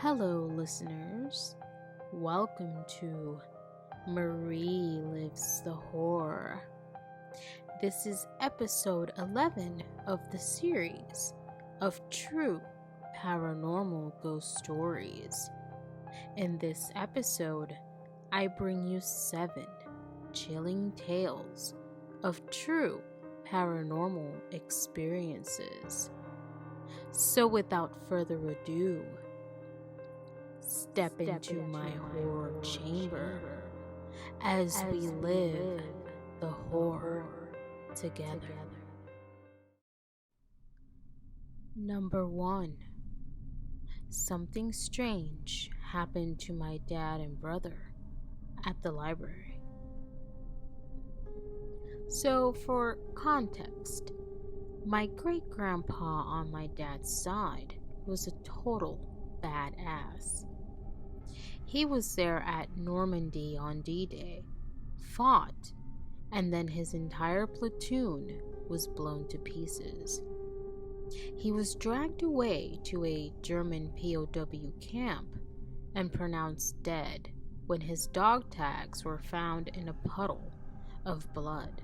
Hello, listeners. Welcome to Marie Lives the Horror. This is episode 11 of the series of True Paranormal Ghost Stories. In this episode, I bring you 7 chilling tales of true paranormal experiences. So without further ado, step into my horror chamber as we live the horror together. Number 1. Something strange happened to my dad and brother at the library. So, for context, my great-grandpa on my dad's side was a total badass. He was there at Normandy on D-Day, fought, and then his entire platoon was blown to pieces. He was dragged away to a German POW camp and pronounced dead when his dog tags were found in a puddle of blood.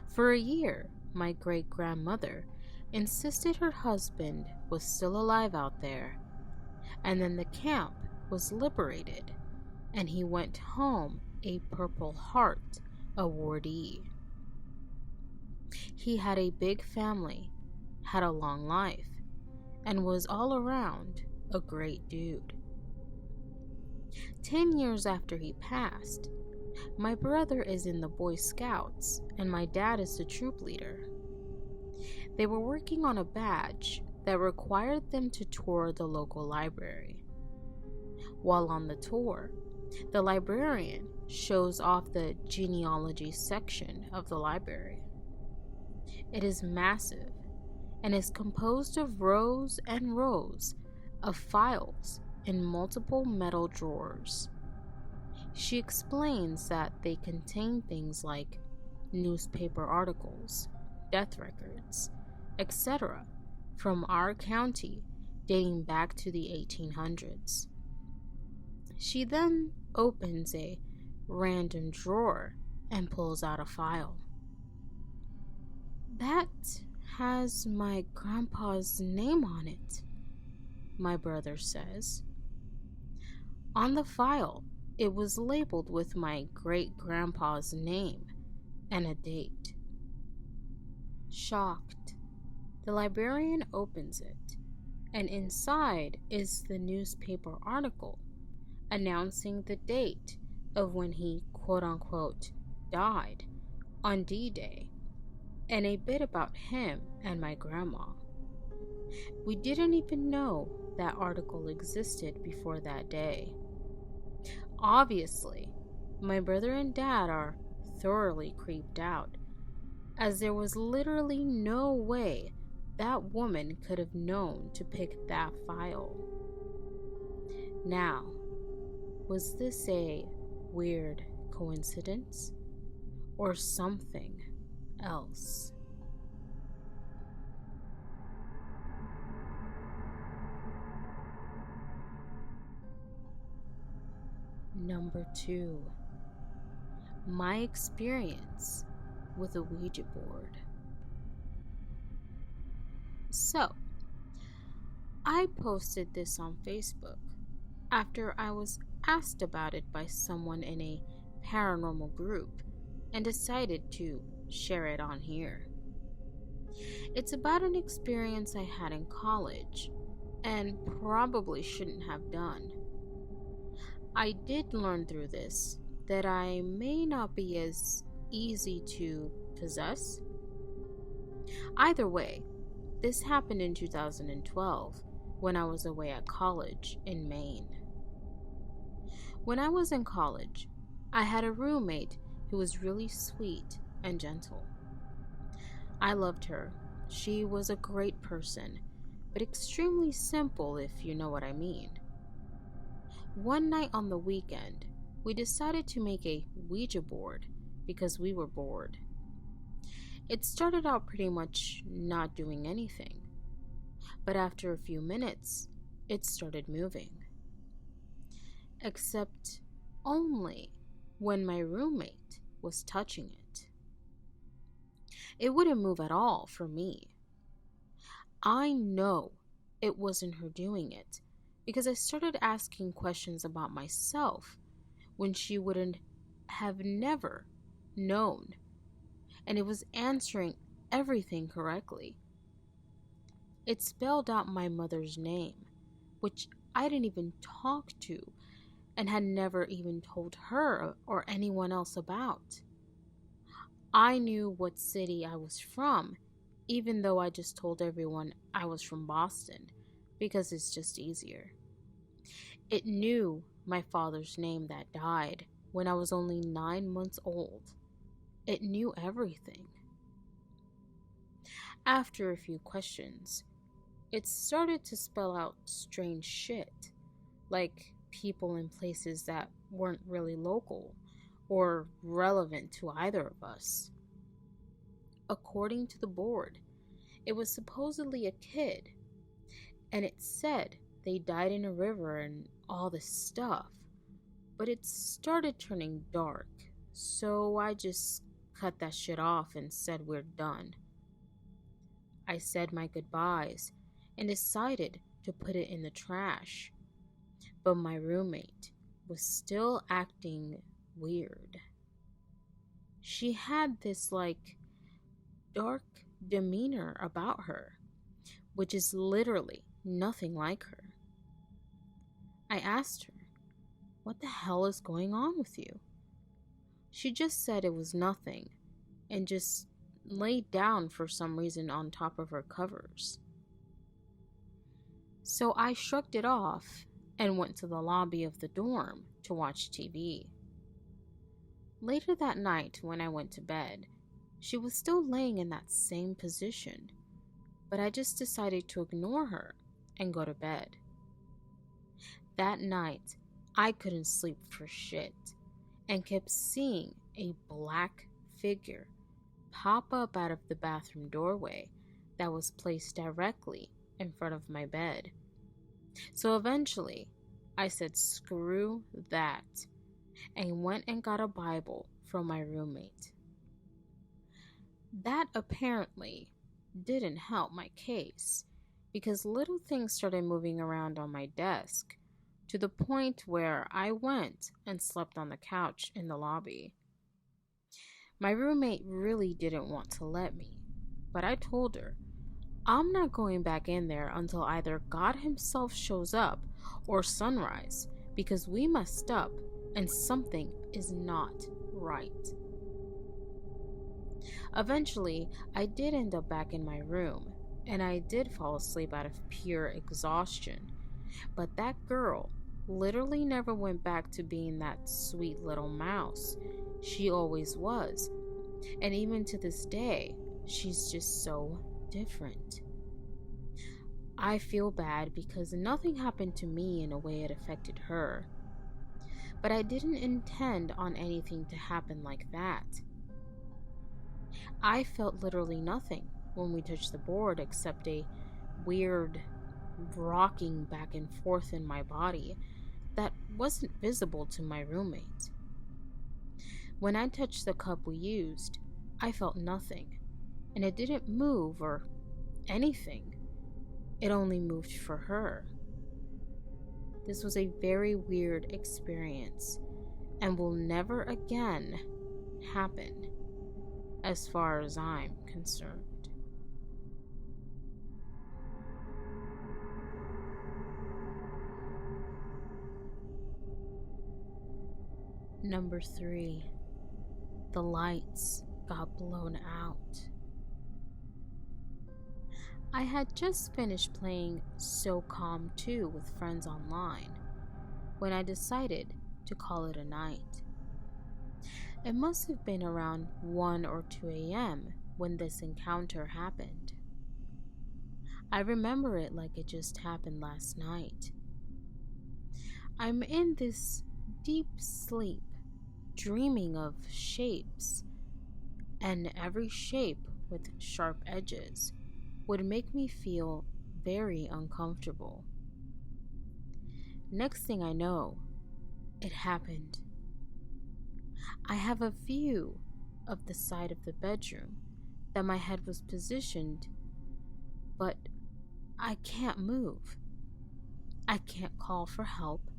For a year, my great-grandmother insisted her husband was still alive out there, and then the camp was liberated, and he went home a Purple Heart awardee. He had a big family, had a long life, and was all around a great dude. 10 years after he passed, my brother is in the Boy Scouts, and my dad is the troop leader. They were working on a badge that required them to tour the local library. While on the tour, the librarian shows off the genealogy section of the library. It is massive and is composed of rows and rows of files in multiple metal drawers. She explains that they contain things like newspaper articles, death records, etc. from our county dating back to the 1800s. She then opens a random drawer and pulls out a file. That has my grandpa's name on it, my brother says. On the file, it was labeled with my great-grandpa's name and a date. Shocked, the librarian opens it, and inside is the newspaper article announcing the date of when he quote-unquote died on D-Day, and a bit about him and my grandma. We didn't even know that article existed before that day. Obviously, my brother and dad are thoroughly creeped out, as there was literally no way that woman could have known to pick that file. Now, was this a weird coincidence or something else? Number 2. My experience with a Ouija board. So, I posted this on Facebook after I was asked about it by someone in a paranormal group and decided to share it on here. It's about an experience I had in college and probably shouldn't have done. I did learn through this that I may not be as easy to possess. Either way, this happened in 2012 when I was away at college in Maine. When I was in college, I had a roommate who was really sweet and gentle. I loved her. She was a great person, but extremely simple, if you know what I mean. One night on the weekend, we decided to make a Ouija board because we were bored. It started out pretty much not doing anything, but after a few minutes, it started moving. Except only when my roommate was touching it. It wouldn't move at all for me. I know it wasn't her doing it because I started asking questions about myself when she wouldn't have never known, and it was answering everything correctly. It spelled out my mother's name, which I didn't even talk to and had never even told her or anyone else about. I knew what city I was from, even though I just told everyone I was from Boston, because it's just easier. It knew my father's name that died when I was only 9 months old. It knew everything. After a few questions, it started to spell out strange shit, like people in places that weren't really local or relevant to either of us. According to the board, it was supposedly a kid, and it said they died in a river and all this stuff, but it started turning dark, so I just cut that shit off and said we're done. I said my goodbyes and decided to put it in the trash, but my roommate was still acting weird. She had this dark demeanor about her, which is literally nothing like her. I asked her, "What the hell is going on with you?" She just said it was nothing and just laid down for some reason on top of her covers. So I shrugged it off and went to the lobby of the dorm to watch TV. Later that night, when I went to bed, she was still laying in that same position, but I just decided to ignore her and go to bed. That night, I couldn't sleep for shit and kept seeing a black figure pop up out of the bathroom doorway that was placed directly in front of my bed. So eventually, I said screw that and went and got a Bible from my roommate. That apparently didn't help my case because little things started moving around on my desk to the point where I went and slept on the couch in the lobby. My roommate really didn't want to let me, but I told her I'm not going back in there until either God himself shows up or sunrise, because we messed up and something is not right. Eventually, I did end up back in my room, and I did fall asleep out of pure exhaustion. But that girl literally never went back to being that sweet little mouse she always was. And even to this day, she's just so different. I feel bad because nothing happened to me in a way it affected her. But I didn't intend on anything to happen like that. I felt literally nothing when we touched the board except a weird rocking back and forth in my body that wasn't visible to my roommate. When I touched the cup we used, I felt nothing, and it didn't move or anything. It only moved for her. This was a very weird experience and will never again happen, as far as I'm concerned. Number 3. The lights got blown out. I had just finished playing So Calm 2 with friends online when I decided to call it a night. It must have been around 1 or 2 a.m. when this encounter happened. I remember it like it just happened last night. I'm in this deep sleep, dreaming of shapes, and every shape with sharp edges would make me feel very uncomfortable. Next thing I know, it happened. I have a view of the side of the bedroom that my head was positioned, but I can't move. I can't call for help.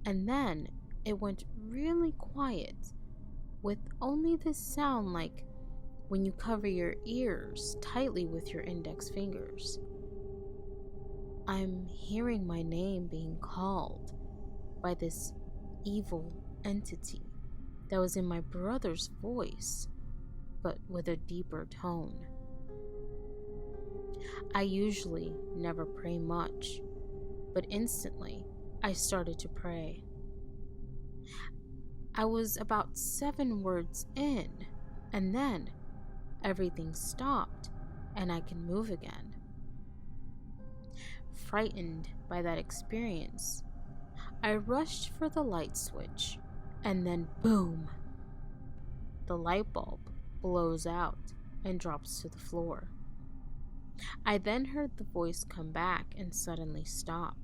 And then it went really quiet, with only this sound like when you cover your ears tightly with your index fingers. I'm hearing my name being called by this evil entity that was in my brother's voice, but with a deeper tone. I usually never pray much, but instantly I started to pray. I was about 7 words in, and then everything stopped and I can move again. Frightened by that experience, I rushed for the light switch, and then boom! The light bulb blows out and drops to the floor. I then heard the voice come back and suddenly stop.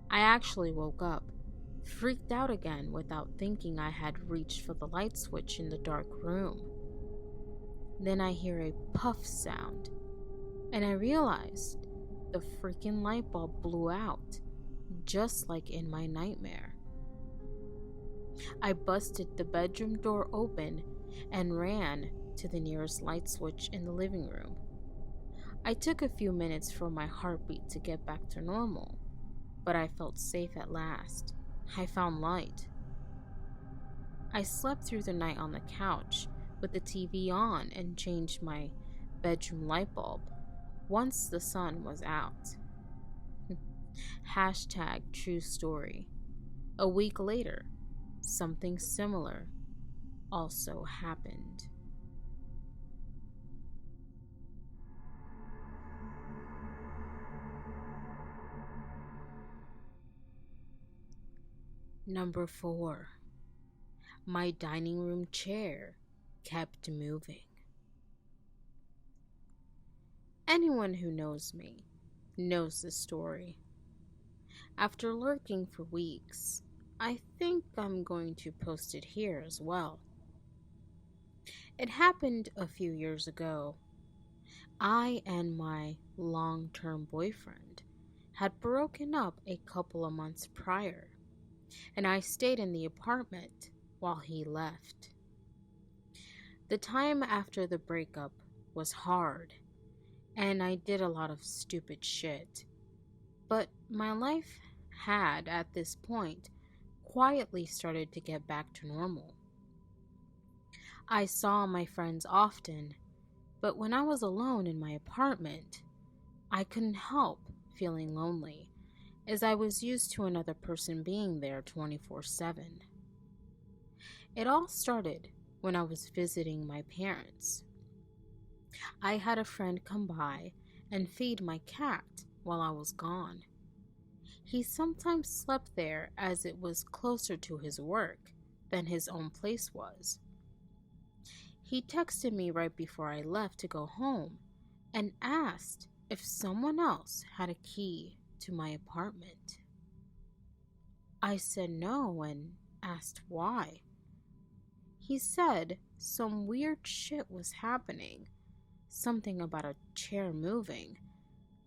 I actually woke up, freaked out again without thinking I had reached for the light switch in the dark room. Then I hear a puff sound, and I realized the freaking light bulb blew out, just like in my nightmare. I busted the bedroom door open and ran to the nearest light switch in the living room. I took a few minutes for my heartbeat to get back to normal, but I felt safe at last. I found light. I slept through the night on the couch with the TV on and changed my bedroom light bulb once the sun was out. Hashtag true story. A week later, something similar also happened. Number 4. My dining room chair kept moving. Anyone who knows me knows this story. After lurking for weeks, I think I'm going to post it here as well. It happened a few years ago. I and my long-term boyfriend had broken up a couple of months prior, and I stayed in the apartment while he left. The time after the breakup was hard, and I did a lot of stupid shit. But my life had, at this point, quietly started to get back to normal. I saw my friends often, but when I was alone in my apartment, I couldn't help feeling lonely, as I was used to another person being there 24/7. It all started when I was visiting my parents. I had a friend come by and feed my cat while I was gone. He sometimes slept there as it was closer to his work than his own place was. He texted me right before I left to go home and asked if someone else had a key to my apartment. I said no and asked why. He said some weird shit was happening, something about a chair moving,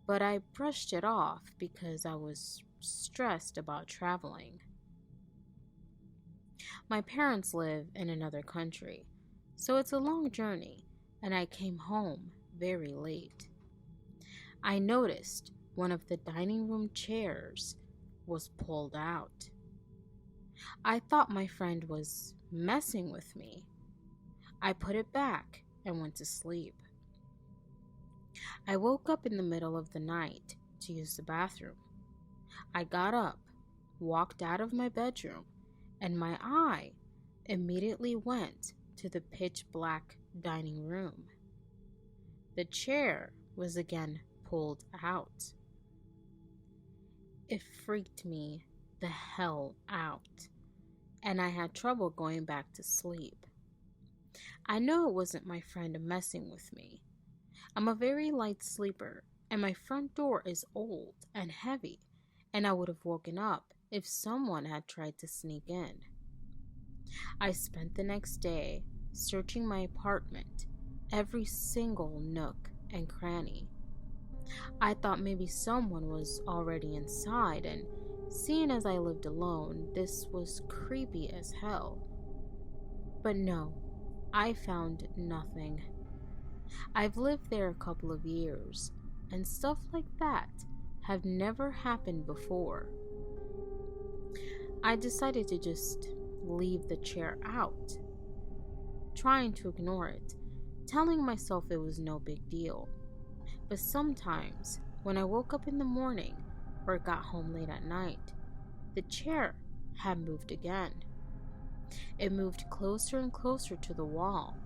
but I brushed it off because I was stressed about traveling. My parents live in another country, so it's a long journey, and I came home very late. I noticed one of the dining room chairs was pulled out. I thought my friend was messing with me. I put it back and went to sleep. I woke up in the middle of the night to use the bathroom. I got up, walked out of my bedroom, and my eye immediately went to the pitch black dining room. The chair was again pulled out. It freaked me the hell out, and I had trouble going back to sleep. I know it wasn't my friend messing with me. I'm a very light sleeper, and my front door is old and heavy, and I would have woken up if someone had tried to sneak in. I spent the next day searching my apartment, every single nook and cranny. I thought maybe someone was already inside, and seeing as I lived alone, this was creepy as hell. But no, I found nothing. I've lived there a couple of years, and stuff like that have never happened before. I decided to just leave the chair out, trying to ignore it, telling myself it was no big deal. But sometimes, when I woke up in the morning or got home late at night, the chair had moved again. It moved closer and closer to the wall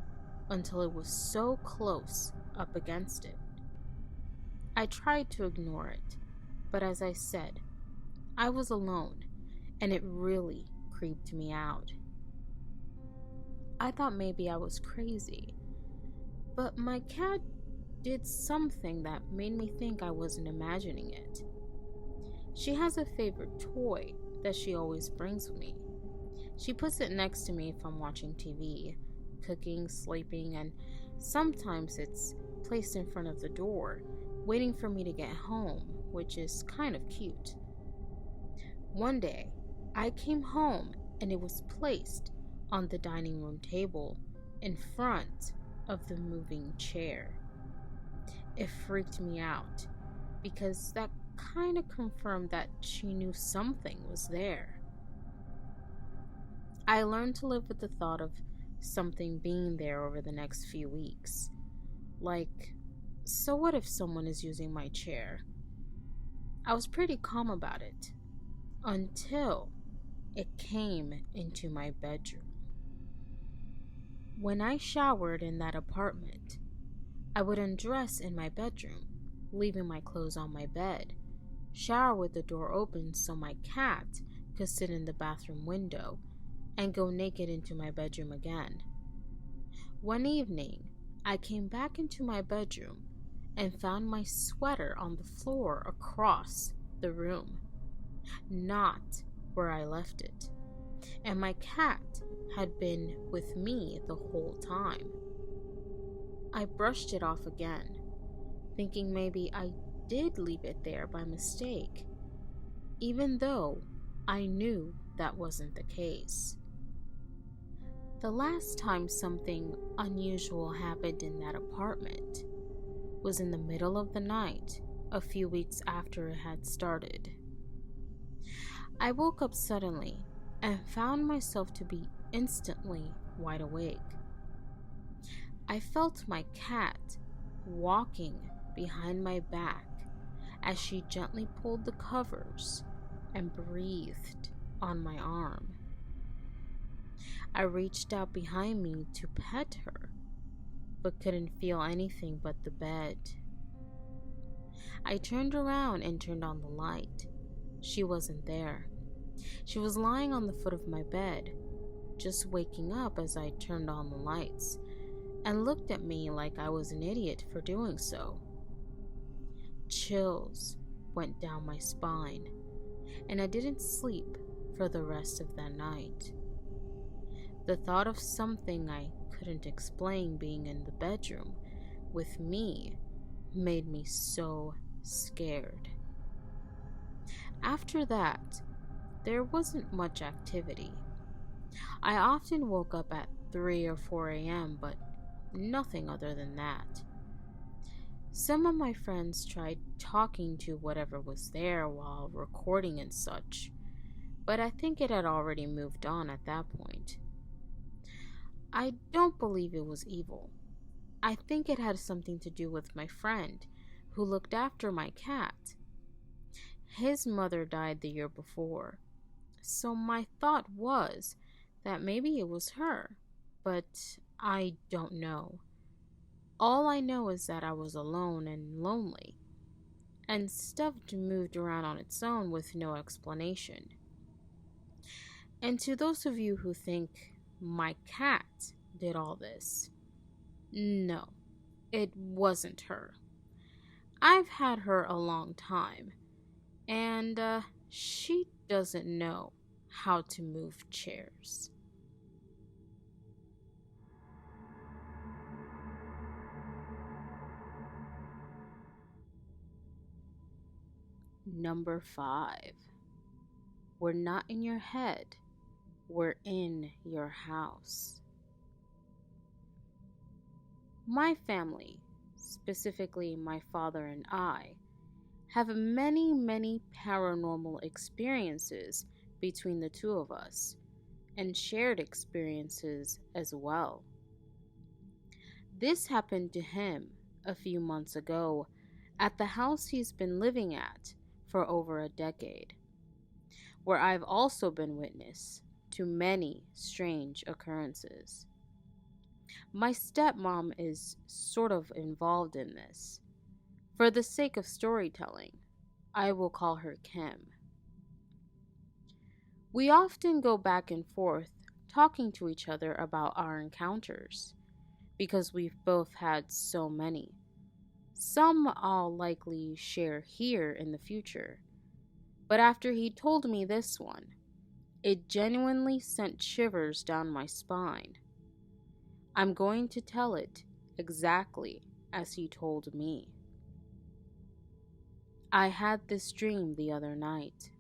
until it was so close up against it. I tried to ignore it, but as I said, I was alone, and it really creeped me out. I thought maybe I was crazy, but my cat did something that made me think I wasn't imagining it. She has a favorite toy that she always brings me. She puts it next to me if I'm watching TV, cooking, sleeping, and sometimes it's placed in front of the door, waiting for me to get home, which is kind of cute. One day, I came home and it was placed on the dining room table in front of the moving chair. It freaked me out because that kind of confirmed that she knew something was there. I learned to live with the thought of something being there over the next few weeks. Like, so what if someone is using my chair? I was pretty calm about it until it came into my bedroom. When I showered in that apartment, I would undress in my bedroom, leaving my clothes on my bed, shower with the door open so my cat could sit in the bathroom window, and go naked into my bedroom again. One evening, I came back into my bedroom and found my sweater on the floor across the room, not where I left it, and my cat had been with me the whole time. I brushed it off again, thinking maybe I did leave it there by mistake, even though I knew that wasn't the case. The last time something unusual happened in that apartment was in the middle of the night, a few weeks after it had started. I woke up suddenly and found myself to be instantly wide awake. I felt my cat walking behind my back as she gently pulled the covers and breathed on my arm. I reached out behind me to pet her, but couldn't feel anything but the bed. I turned around and turned on the light. She wasn't there. She was lying on the foot of my bed, just waking up as I turned on the lights, and looked at me like I was an idiot for doing so. Chills went down my spine, and I didn't sleep for the rest of that night. The thought of something I couldn't explain being in the bedroom with me made me so scared. After that, there wasn't much activity. I often woke up at 3 or 4 a.m., but nothing other than that. Some of my friends tried talking to whatever was there while recording and such, but I think it had already moved on at that point. I don't believe it was evil. I think it had something to do with my friend who looked after my cat. His mother died the year before, so my thought was that maybe it was her, but I don't know. All I know is that I was alone and lonely, and stuff moved around on its own with no explanation. And to those of you who think my cat did all this, no, it wasn't her. I've had her a long time, and she doesn't know how to move chairs. Number 5. We're not in your head, we're in your house. My family, specifically my father and I, have many paranormal experiences between the two of us, and shared experiences as well. This happened to him a few months ago at the house he's been living at for over a decade, where I've also been witness to many strange occurrences. My stepmom is sort of involved in this. For the sake of storytelling, I will call her Kim. We often go back and forth talking to each other about our encounters, because we've both had so many. Some I'll likely share here in the future, but after he told me this one, it genuinely sent shivers down my spine. I'm going to tell it exactly as he told me. I had this dream the other night,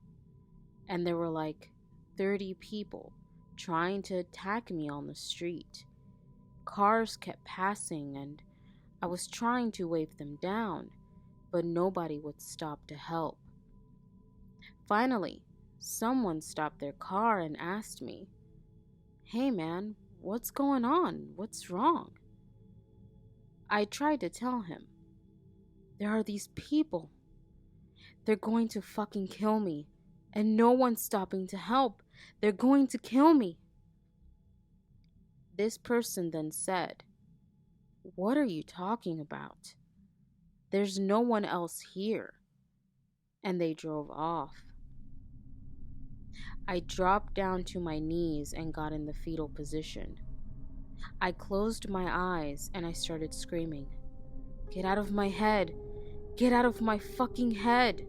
and there were like 30 people trying to attack me on the street. Cars kept passing, and I was trying to wave them down, but nobody would stop to help. Finally, someone stopped their car and asked me, "Hey man, what's going on? What's wrong?" I tried to tell him, "There are these people. They're going to fucking kill me, and no one's stopping to help. They're going to kill me." This person then said, "What are you talking about? There's no one else here." And they drove off. I dropped down to my knees and got in the fetal position. I closed my eyes and I started screaming, "Get out of my head! Get out of my fucking head!"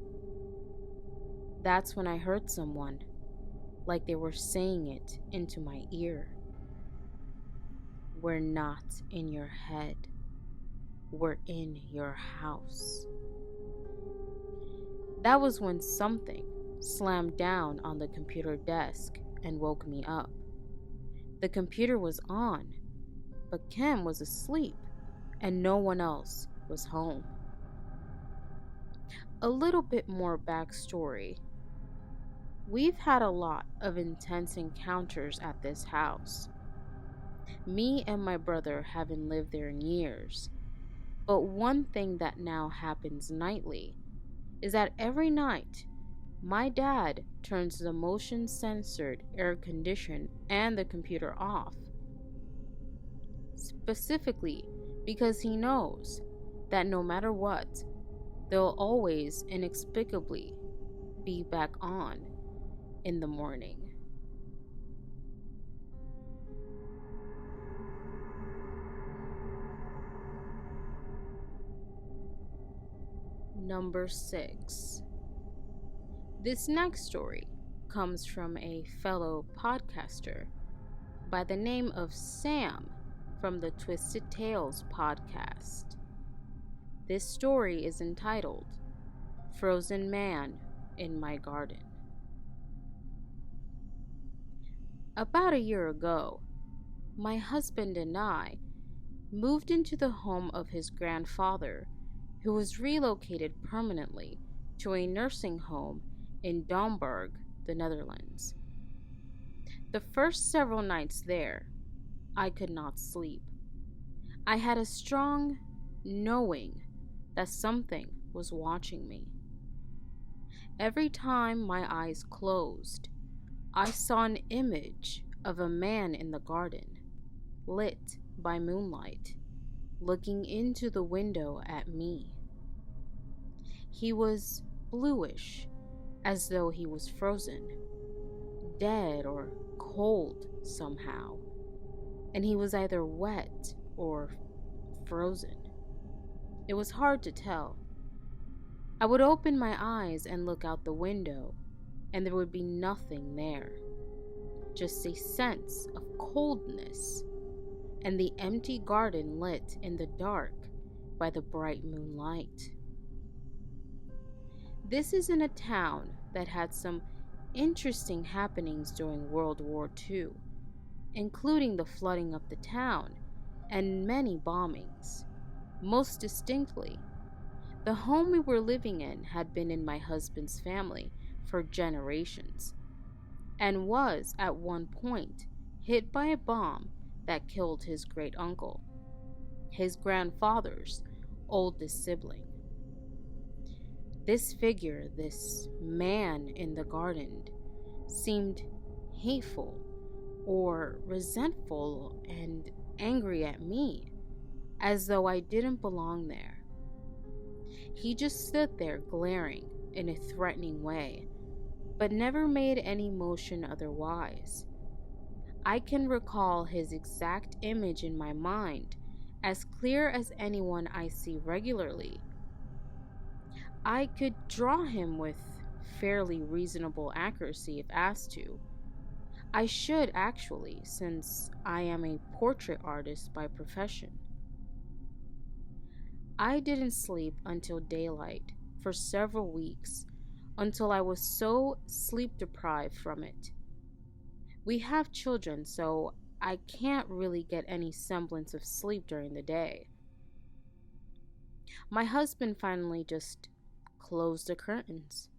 That's when I heard someone, like they were saying it into my ear. "We're not in your head. We're in your house." That was when something slammed down on the computer desk and woke me up. The computer was on, but Kim was asleep and no one else was home. A little bit more backstory. We've had a lot of intense encounters at this house. Me and my brother haven't lived there in years, but one thing that now happens nightly is that every night my dad turns the motion censored air condition and the computer off. Specifically because he knows that no matter what, they'll always inexplicably be back on in the morning. Number 6. This next story comes from a fellow podcaster by the name of Sam from the Twisted Tales podcast. This story is entitled "Frozen Man in My Garden." About a year ago, my husband and I moved into the home of his grandfather, who was relocated permanently to a nursing home in Domburg, the Netherlands. The first several nights there, I could not sleep. I had a strong knowing that something was watching me. Every time my eyes closed, I saw an image of a man in the garden, lit by moonlight, looking into the window at me. He was bluish, as though he was frozen, dead or cold somehow, and he was either wet or frozen. It was hard to tell. I would open my eyes and look out the window, and there would be nothing there. Just a sense of coldness and the empty garden lit in the dark by the bright moonlight. This is in a town that had some interesting happenings during World War II, including the flooding of the town and many bombings. Most distinctly, the home we were living in had been in my husband's family for generations and was at one point hit by a bomb that killed his great uncle, his grandfather's oldest sibling. This figure, this man in the garden, seemed hateful or resentful and angry at me, as though I didn't belong there. He just stood there glaring in a threatening way, but never made any motion otherwise. I can recall his exact image in my mind as clear as anyone I see regularly. I could draw him with fairly reasonable accuracy if asked to. I should actually, since I am a portrait artist by profession. I didn't sleep until daylight for several weeks, until I was so sleep deprived from it. We have children, so I can't really get any semblance of sleep during the day. My husband finally just closed the curtains,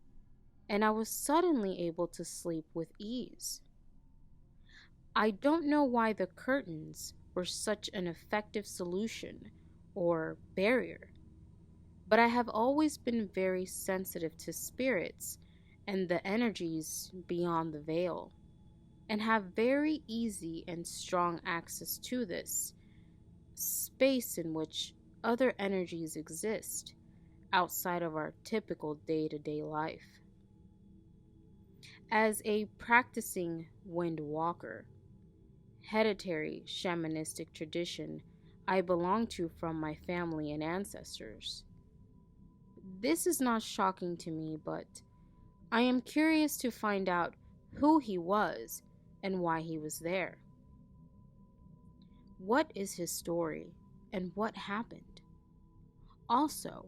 and I was suddenly able to sleep with ease. I don't know why the curtains were such an effective solution or barrier, but I have always been very sensitive to spirits and the energies beyond the veil, and have very easy and strong access to this space in which other energies exist outside of our typical day-to-day life. As a practicing wind walker, hereditary shamanistic tradition I belong to from my family and ancestors, this is not shocking to me, but I am curious to find out who he was and why he was there. What is his story and what happened? Also,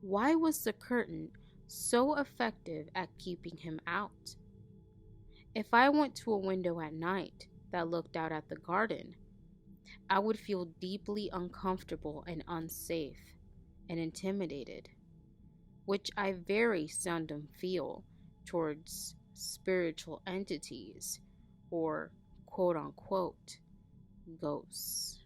why was the curtain so effective at keeping him out? If I went to a window at night that looked out at the garden, I would feel deeply uncomfortable and unsafe and intimidated, which I very seldom feel towards spiritual entities or quote unquote ghosts.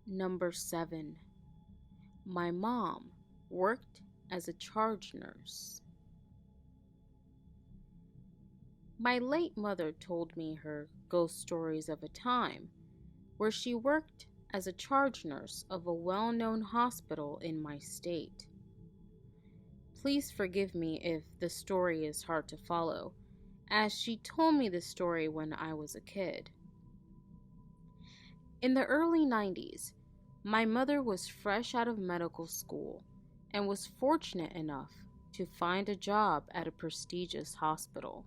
Number 7. My mom worked as a charge nurse. My late mother told me her ghost stories of a time where she worked as a charge nurse of a well-known hospital in my state. Please forgive me if the story is hard to follow, as she told me the story when I was a kid. In the early 90s, my mother was fresh out of medical school and was fortunate enough to find a job at a prestigious hospital.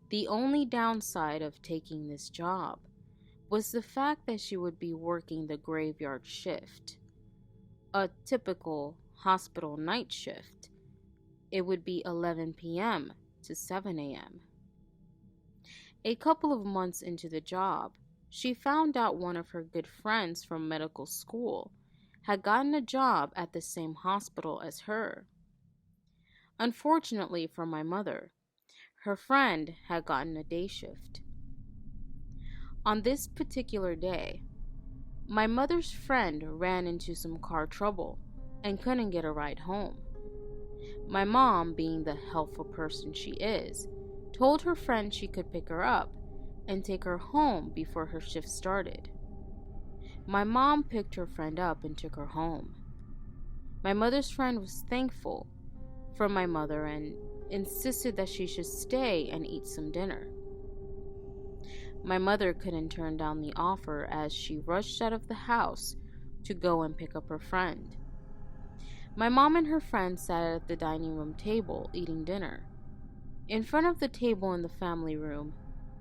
The only downside of taking this job was the fact that she would be working the graveyard shift, a typical hospital night shift. It would be 11 p.m. to 7 a.m. A couple of months into the job, she found out one of her good friends from medical school had gotten a job at the same hospital as her. Unfortunately for my mother, her friend had gotten a day shift. On this particular day, my mother's friend ran into some car trouble and couldn't get a ride home. My mom, being the helpful person she is, told her friend she could pick her up and take her home before her shift started. My mom picked her friend up and took her home. My mother's friend was thankful for my mother and insisted that she should stay and eat some dinner. My mother couldn't turn down the offer as she rushed out of the house to go and pick up her friend. My mom and her friend sat at the dining room table eating dinner. In front of the table in the family room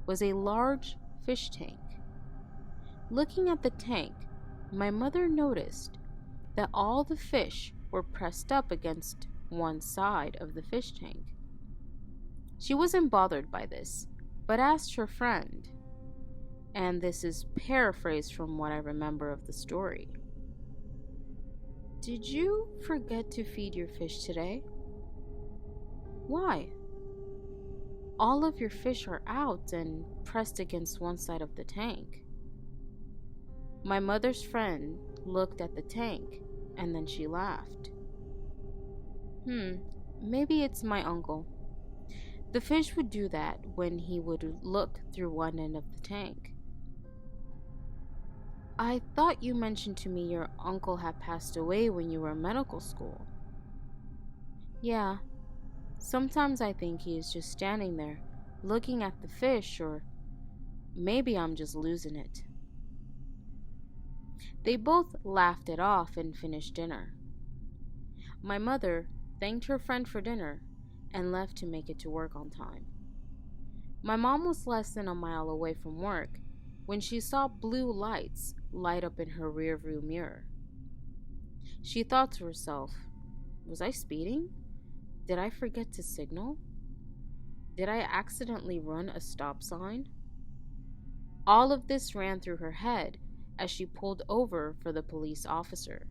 was a large fish tank. Looking at the tank, my mother noticed that all the fish were pressed up against one side of the fish tank. She wasn't bothered by this, but asked her friend, and this is paraphrased from what I remember of the story, "Did you forget to feed your fish today?" "Why? All of your fish are out and pressed against one side of the tank." My mother's friend looked at the tank and then she laughed. Maybe it's my uncle. The fish would do that when he would look through one end of the tank." "I thought you mentioned to me your uncle had passed away when you were in medical school." "Yeah, sometimes I think he is just standing there, looking at the fish, or maybe I'm just losing it." They both laughed it off and finished dinner. My mother thanked her friend for dinner and left to make it to work on time. My mom was less than a mile away from work when she saw blue lights light up in her rearview mirror. She thought to herself, "Was I speeding? Did I forget to signal? Did I accidentally run a stop sign?" All of this ran through her head as she pulled over for the police officer.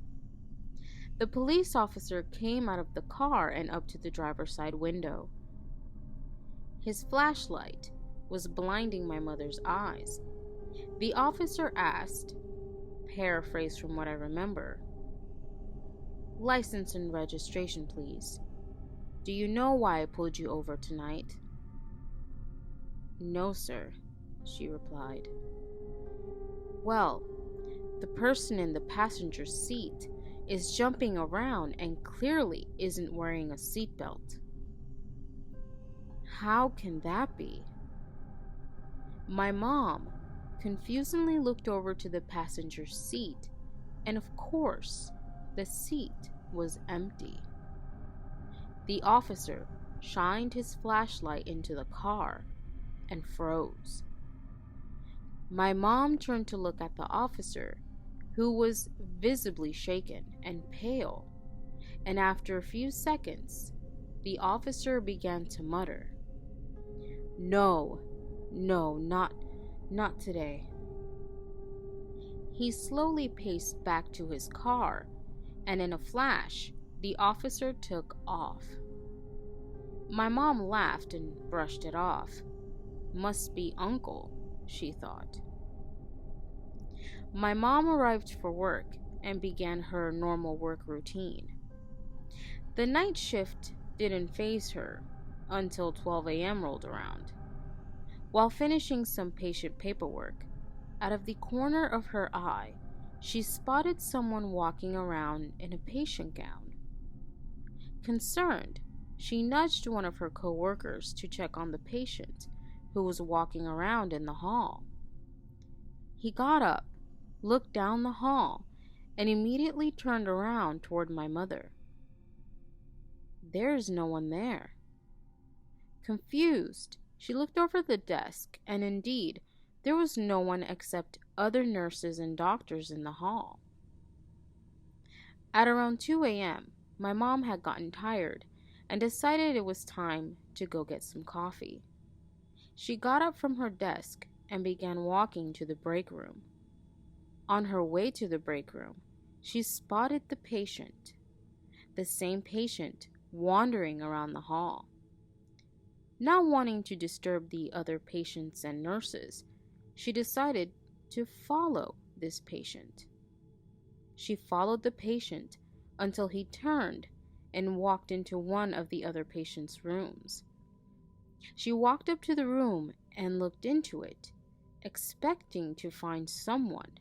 The police officer came out of the car and up to the driver's side window. His flashlight was blinding my mother's eyes. The officer asked, paraphrased from what I remember, "License and registration, please. Do you know why I pulled you over tonight?" "No, sir," she replied. "Well, the person in the passenger seat is jumping around and clearly isn't wearing a seatbelt." "How can that be?" My mom confusingly looked over to the passenger seat, and of course, the seat was empty. The officer shined his flashlight into the car and froze. My mom turned to look at the officer, who was visibly shaken and pale, and after a few seconds, the officer began to mutter, No, not today." He slowly paced back to his car, and in a flash, the officer took off. My mom laughed and brushed it off. Must be Uncle, she thought. My mom arrived for work and began her normal work routine. The night shift didn't faze her until 12 a.m. rolled around. While finishing some patient paperwork, out of the corner of her eye, she spotted someone walking around in a patient gown. Concerned, she nudged one of her co-workers to check on the patient who was walking around in the hall. He got up, looked down the hall, and immediately turned around toward my mother. There's no one there. Confused, she looked over the desk, and indeed, there was no one except other nurses and doctors in the hall. At around 2 a.m., my mom had gotten tired and decided it was time to go get some coffee. She got up from her desk and began walking to the break room. On her way to the break room, she spotted the patient, the same patient wandering around the hall. Not wanting to disturb the other patients and nurses, she decided to follow this patient. She followed the patient until he turned and walked into one of the other patient's rooms. She walked up to the room and looked into it, expecting to find someone.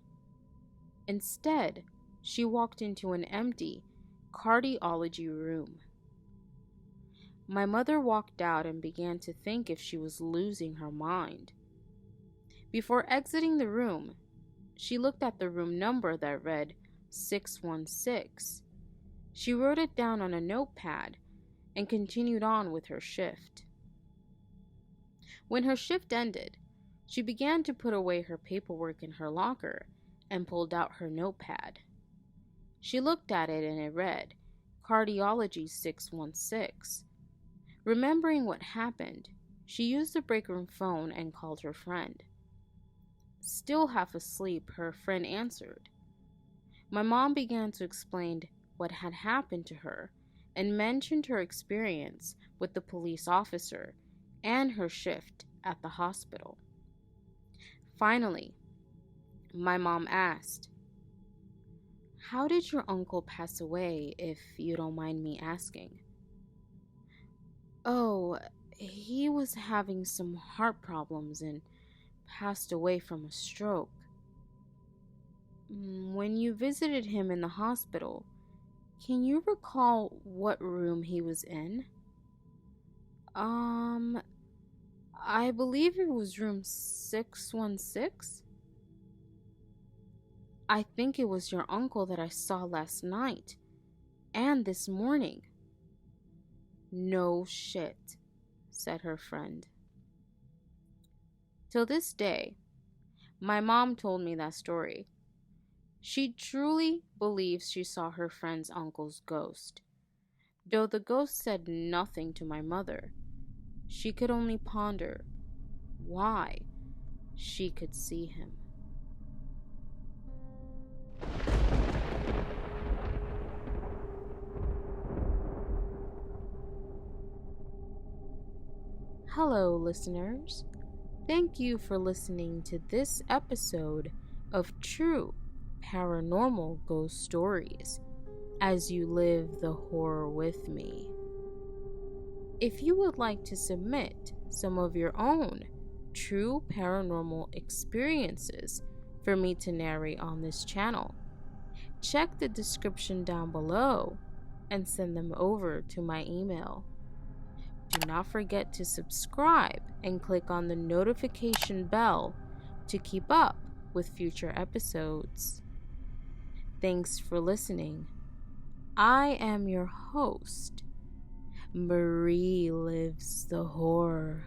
Instead, she walked into an empty cardiology room. My mother walked out and began to think if she was losing her mind. Before exiting the room, she looked at the room number that read 616. She wrote it down on a notepad and continued on with her shift. When her shift ended, she began to put away her paperwork in her locker and pulled out her notepad. She looked at it and it read, Cardiology 616. Remembering what happened, she used the break room phone and called her friend. Still half asleep, her friend answered. My mom began to explain what had happened to her and mentioned her experience with the police officer and her shift at the hospital. Finally, my mom asked, "How did your uncle pass away, if you don't mind me asking?" "Oh, he was having some heart problems and passed away from a stroke." "When you visited him in the hospital, can you recall what room he was in?" I believe it was room 616. "I think it was your uncle that I saw last night and this morning." "No shit," said her friend. Till this day, my mom told me that story. She truly believes she saw her friend's uncle's ghost. Though the ghost said nothing to my mother, she could only ponder why she could see him. Hello, listeners. Thank you for listening to this episode of True Paranormal Ghost Stories as you live the horror with me. If you would like to submit some of your own true paranormal experiences for me to narrate on this channel, check the description down below and send them over to my email. Do not forget to subscribe and click on the notification bell to keep up with future episodes. Thanks for listening. I am your host, Marie Lives the Horror.